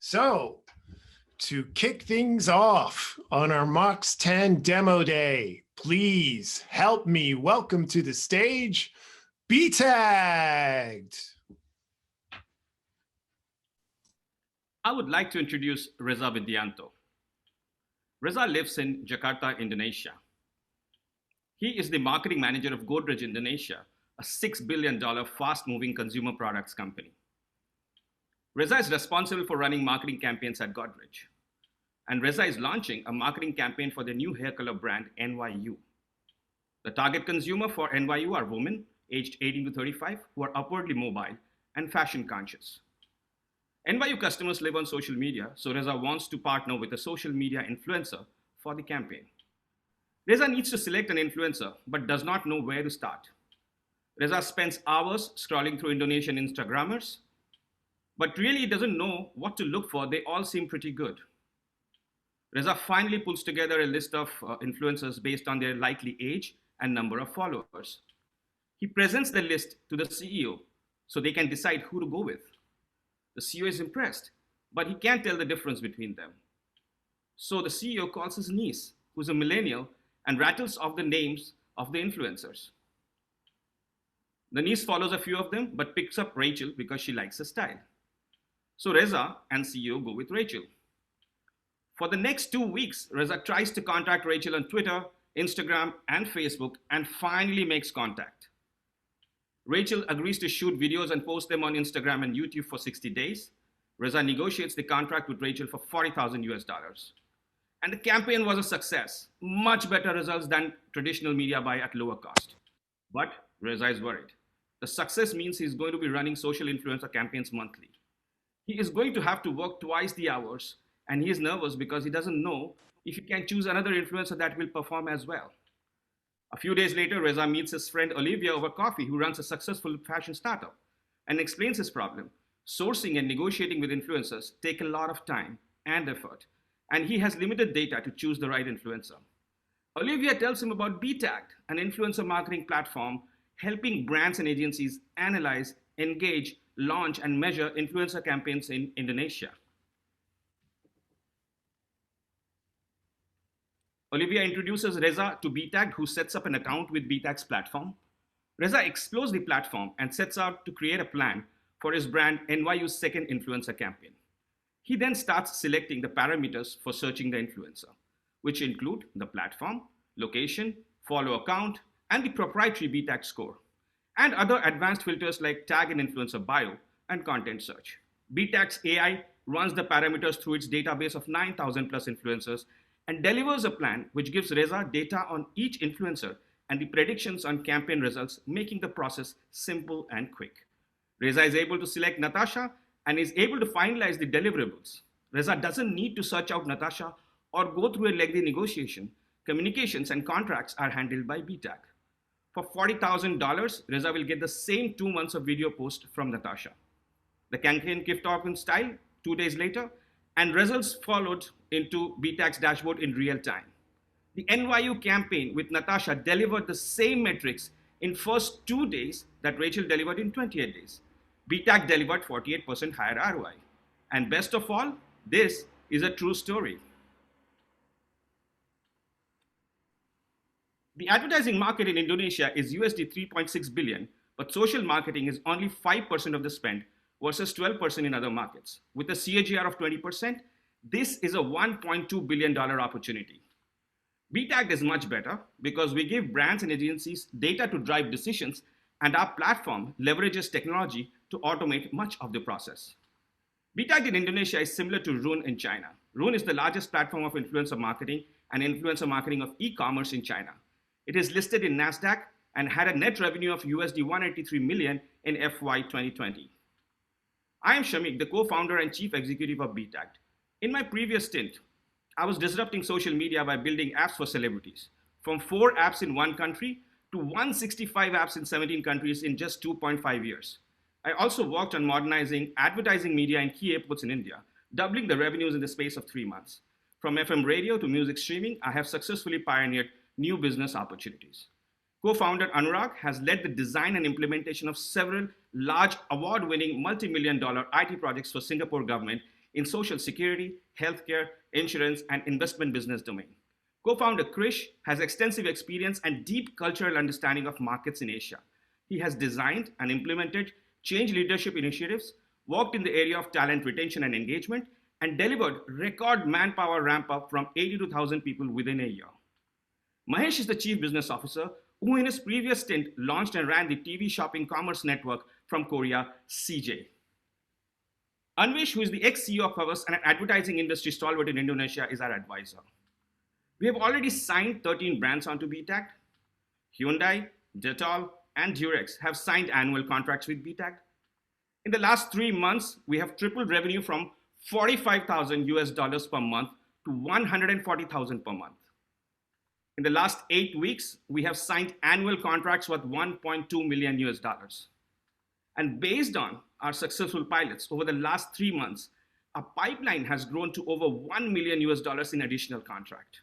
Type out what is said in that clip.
So, to kick things off on our MOX10 demo day, please help me welcome to the stage, BeTagged. I would like to introduce Reza Vidyanto. Reza lives in Jakarta, Indonesia. He is the marketing manager of Godrej Indonesia, a $6 billion fast-moving consumer products company. Reza is responsible for running marketing campaigns at Godrej. And Reza is launching a marketing campaign for the new hair color brand NYU. The target consumer for NYU are women aged 18 to 35 who are upwardly mobile and fashion conscious. NYU customers live on social media, so Reza wants to partner with a social media influencer for the campaign. Reza needs to select an influencer but does not know where to start. Reza spends hours scrolling through Indonesian Instagrammers, but really he doesn't know what to look for. They all seem pretty good. Reza finally pulls together a list of influencers based on their likely age and number of followers. He presents the list to the CEO so they can decide who to go with. The CEO is impressed, but he can't tell the difference between them. So the CEO calls his niece, who's a millennial, and rattles off the names of the influencers. The niece follows a few of them, but picks up Rachel because she likes her style. So Reza and CEO go with Rachel. For the next 2 weeks, Reza tries to contact Rachel on Twitter, Instagram, and Facebook, and finally makes contact. Rachel agrees to shoot videos and post them on Instagram and YouTube for 60 days. Reza negotiates the contract with Rachel for $40,000 US. And the campaign was a success, much better results than traditional media buy at lower cost. But Reza is worried. The success means he's going to be running social influencer campaigns monthly. He is going to have to work twice the hours, and he is nervous because he doesn't know if he can choose another influencer that will perform as well. A few days later, Reza meets his friend Olivia over coffee, who runs a successful fashion startup, and explains his problem. Sourcing and negotiating with influencers take a lot of time and effort, and he has limited data to choose the right influencer. Olivia tells him about BeTagged, an influencer marketing platform helping brands and agencies analyze, engage, launch, and measure influencer campaigns in Indonesia. Olivia introduces Reza to BeTagged, who sets up an account with BeTagged's platform. Reza explores the platform and sets out to create a plan for his brand NYU's second influencer campaign. He then starts selecting the parameters for searching the influencer, which include the platform, location, follow account, and the proprietary BeTagged score, and other advanced filters like tag and influencer bio and content search. BeTagged's AI runs the parameters through its database of 9,000 plus influencers and delivers a plan which gives Reza data on each influencer and the predictions on campaign results, making the process simple and quick. Reza is able to select Natasha and is able to finalize the deliverables. Reza doesn't need to search out Natasha or go through a lengthy negotiation. Communications and contracts are handled by BeTagged. For $40,000, Reza will get the same 2 months of video post from Natasha. The campaign kicked off in style 2 days later, and results followed into BeTagged's dashboard in real time. The NYU campaign with Natasha delivered the same metrics in first 2 days that Rachel delivered in 28 days. BeTagged delivered 48% higher ROI. And best of all, this is a true story. The advertising market in Indonesia is USD 3.6 billion, but social marketing is only 5% of the spend versus 12% in other markets. With a CAGR of 20%, this is a $1.2 billion opportunity. BeTagged is much better because we give brands and agencies data to drive decisions, and our platform leverages technology to automate much of the process. BeTagged in Indonesia is similar to Rune in China. Rune is the largest platform of influencer marketing and influencer marketing of e-commerce in China. It is listed in NASDAQ and had a net revenue of USD 183 million in FY 2020. I am Shamik, the co-founder and chief executive of BeTagged. In my previous stint, I was disrupting social media by building apps for celebrities, from 4 apps in 1 country to 165 apps in 17 countries in just 2.5 years. I also worked on modernizing advertising media in key airports in India, doubling the revenues in the space of 3 months. From FM radio to music streaming, I have successfully pioneered new business opportunities. Co-founder Anurag has led the design and implementation of several large award-winning multi-million-dollar IT projects for Singapore government, in social security, healthcare, insurance, and investment business domain. Co-founder Krish has extensive experience and deep cultural understanding of markets in Asia. He has designed and implemented change leadership initiatives, worked in the area of talent retention and engagement, and delivered record manpower ramp up from 82,000 people within a year. Mahesh is the Chief Business Officer who in his previous stint launched and ran the TV shopping commerce network from Korea, CJ. Anvesh, who is the ex-CEO of Havas and an advertising industry stalwart in Indonesia, is our advisor. We have already signed 13 brands onto BeTagged. Hyundai, Dettol, and Durex have signed annual contracts with BeTagged. In the last 3 months, we have tripled revenue from $45,000 per month to $140,000 per month. In the last 8 weeks, we have signed annual contracts worth $1.2 million. And based on our successful pilots over the last 3 months, our pipeline has grown to over $1 million in additional contract.